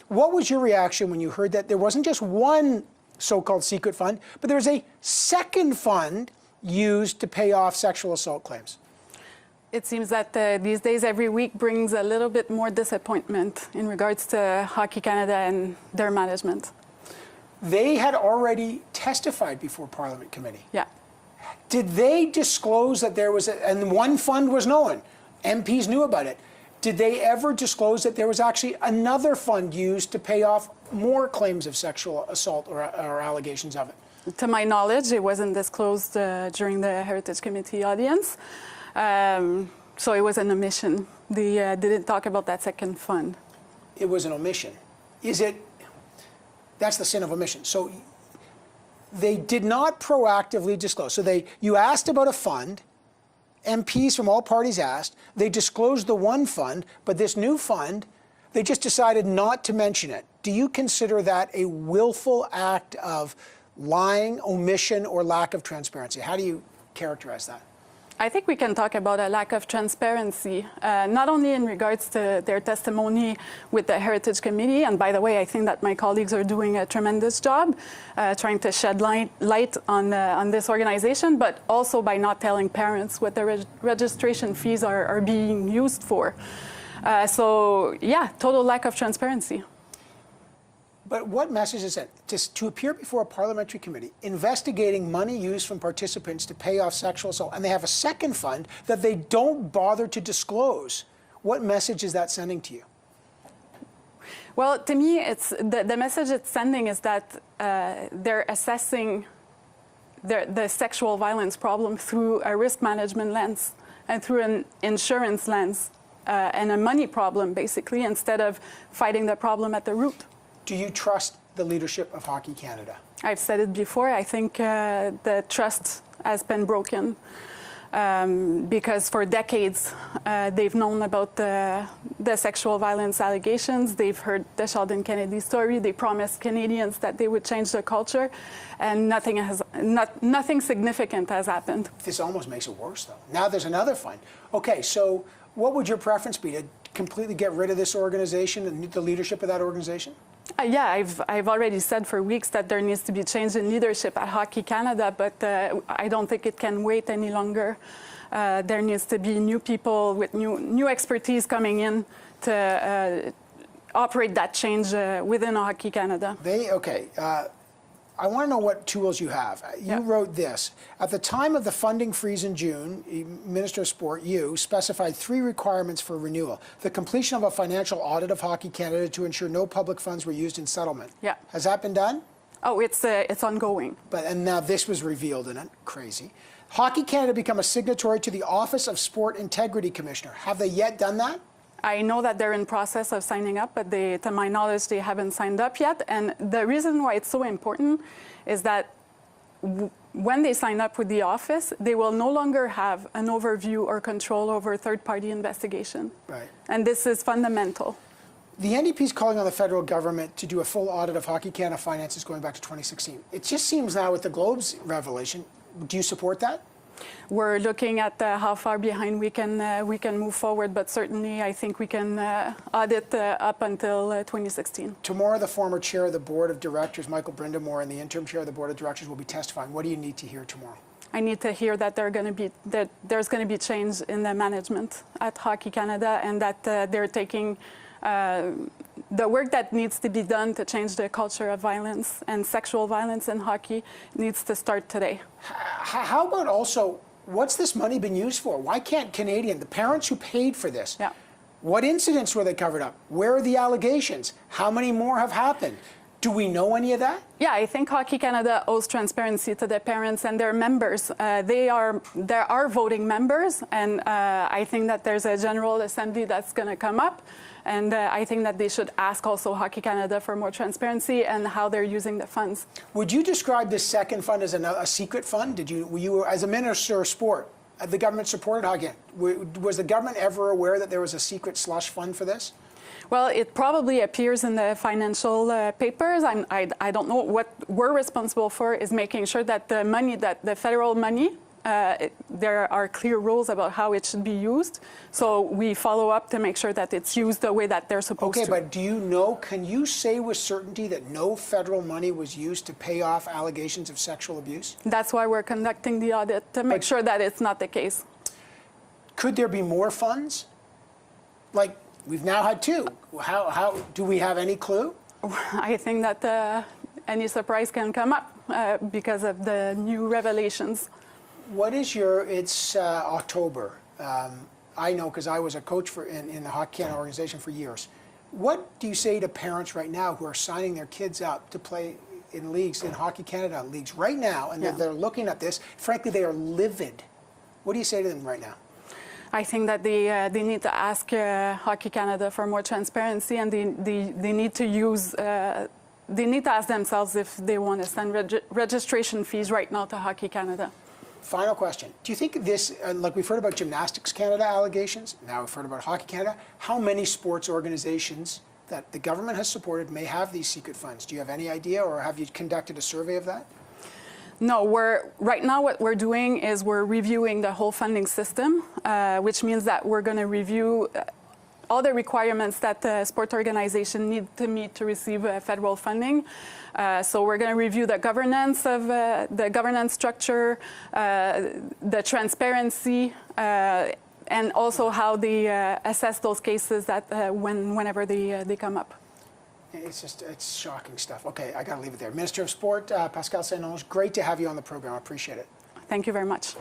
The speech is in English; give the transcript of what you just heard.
What was your reaction when you heard that there wasn't just one so-called secret fund, but there was a second fund used to pay off sexual assault claims? It seems that these days every week brings a little bit more disappointment in regards to Hockey Canada and their management. They had already testified before Parliament Committee. Yeah. Did they disclose that there was, and one fund was known, MPs knew about it. Did they ever disclose that there was actually another fund used to pay off more claims of sexual assault or allegations of it? To my knowledge, it wasn't disclosed during the Heritage Committee audience. So it was an omission. They didn't talk about that second fund. It was an omission. Is it? That's the sin of omission. So they did not proactively disclose. So you asked about a fund. MPs from all parties asked. They disclosed the one fund, but this new fund, they just decided not to mention it. Do you consider that a willful act of lying, omission, or lack of transparency? How do you characterize that? I think we can talk about a lack of transparency, not only in regards to their testimony with the Heritage Committee, and by the way, I think that my colleagues are doing a tremendous job trying to shed light on this organization, but also by not telling parents what the registration fees are being used for. So yeah, total lack of transparency. But what message is it? To appear before a parliamentary committee investigating money used from participants to pay off sexual assault, and they have a second fund that they don't bother to disclose. What message is that sending to you? Well, to me, it's the message it's sending is that they're assessing the sexual violence problem through a risk management lens and through an insurance lens and a money problem, basically, instead of fighting the problem at the root. Do you trust the leadership of Hockey Canada? I've said it before. I think the trust has been broken because for decades they've known about the sexual violence allegations. They've heard the Sheldon Kennedy story. They promised Canadians that they would change the culture, and nothing significant has happened. This almost makes it worse, though. Now there's another fund. Okay, so what would your preference be? To completely get rid of this organization and the leadership of that organization? Yeah, I've already said for weeks that there needs to be change in leadership at Hockey Canada, but I don't think it can wait any longer. There needs to be new people with new expertise coming in to operate that change within Hockey Canada. I want to know what tools you have. You wrote this. At the time of the funding freeze in June, Minister of Sport, you specified 3 requirements for renewal. The completion of a financial audit of Hockey Canada to ensure no public funds were used in settlement. Yeah. Has that been done? Oh, it's ongoing. And now this was revealed in it. Crazy. Hockey Canada become a signatory to the Office of Sport Integrity Commissioner. Have they yet done that? I know that they're in process of signing up, but to my knowledge, they haven't signed up yet. And the reason why it's so important is that when they sign up with the office, they will no longer have an overview or control over third-party investigation. Right. And this is fundamental. The NDP is calling on the federal government to do a full audit of Hockey Canada finances going back to 2016. It just seems now with the Globe's revelation, do you support that? We're looking at how far behind we can move forward, but certainly I think we can audit up until 2016. Tomorrow, the former chair of the board of directors, Michael Brindamore, and the interim chair of the board of directors will be testifying. What do you need to hear tomorrow? I need to hear that there's going to be change in the management at Hockey Canada, and that they're taking the work that needs to be done to change the culture of violence and sexual violence in hockey needs to start today. How about also, what's this money been used for? Why can't the parents who paid for this, what incidents were they covered up? Where are the allegations? How many more have happened? Do we know any of that? Yeah, I think Hockey Canada owes transparency to the parents and their members. There are voting members, and I think that there's a General Assembly that's going to come up. And I think that they should ask also Hockey Canada for more transparency and how they're using the funds. Would you describe this second fund as a secret fund? Were you, as a Minister of Sport, the government supported hockey? Was the government ever aware that there was a secret slush fund for this? Well, it probably appears in the financial papers. I don't know. What we're responsible for is making sure that the money, that the federal money there are clear rules about how it should be used. So we follow up to make sure that it's used the way that they're supposed to. Okay, but do you know, can you say with certainty that no federal money was used to pay off allegations of sexual abuse? That's why we're conducting the audit, to make sure that it's not the case. Could there be more funds? Like, we've now had 2. How do we have any clue? I think that any surprise can come up because of the new revelations. What is your, it's October. I know because I was a coach in the Hockey Canada organization for years. What do you say to parents right now who are signing their kids up to play in leagues, in Hockey Canada leagues right now, and they're looking at this? Frankly, they are livid. What do you say to them right now? I think that they need to ask Hockey Canada for more transparency, and they need to use, they need to ask themselves if they want to send registration fees right now to Hockey Canada. Final question. Do you think this, like we've heard about Gymnastics Canada allegations, now we've heard about Hockey Canada, how many sports organizations that the government has supported may have these secret funds? Do you have any idea, or have you conducted a survey of that? No, right now what we're doing is we're reviewing the whole funding system, which means that we're going to review all the requirements that the sport organization need to meet to receive federal funding. So we're going to review the governance of the governance structure, the transparency, and also how they assess those cases that whenever they come up. It's shocking stuff. Okay, I got to leave it there. Minister of Sport, Pascale St-Onge, great to have you on the program. I appreciate it. Thank you very much.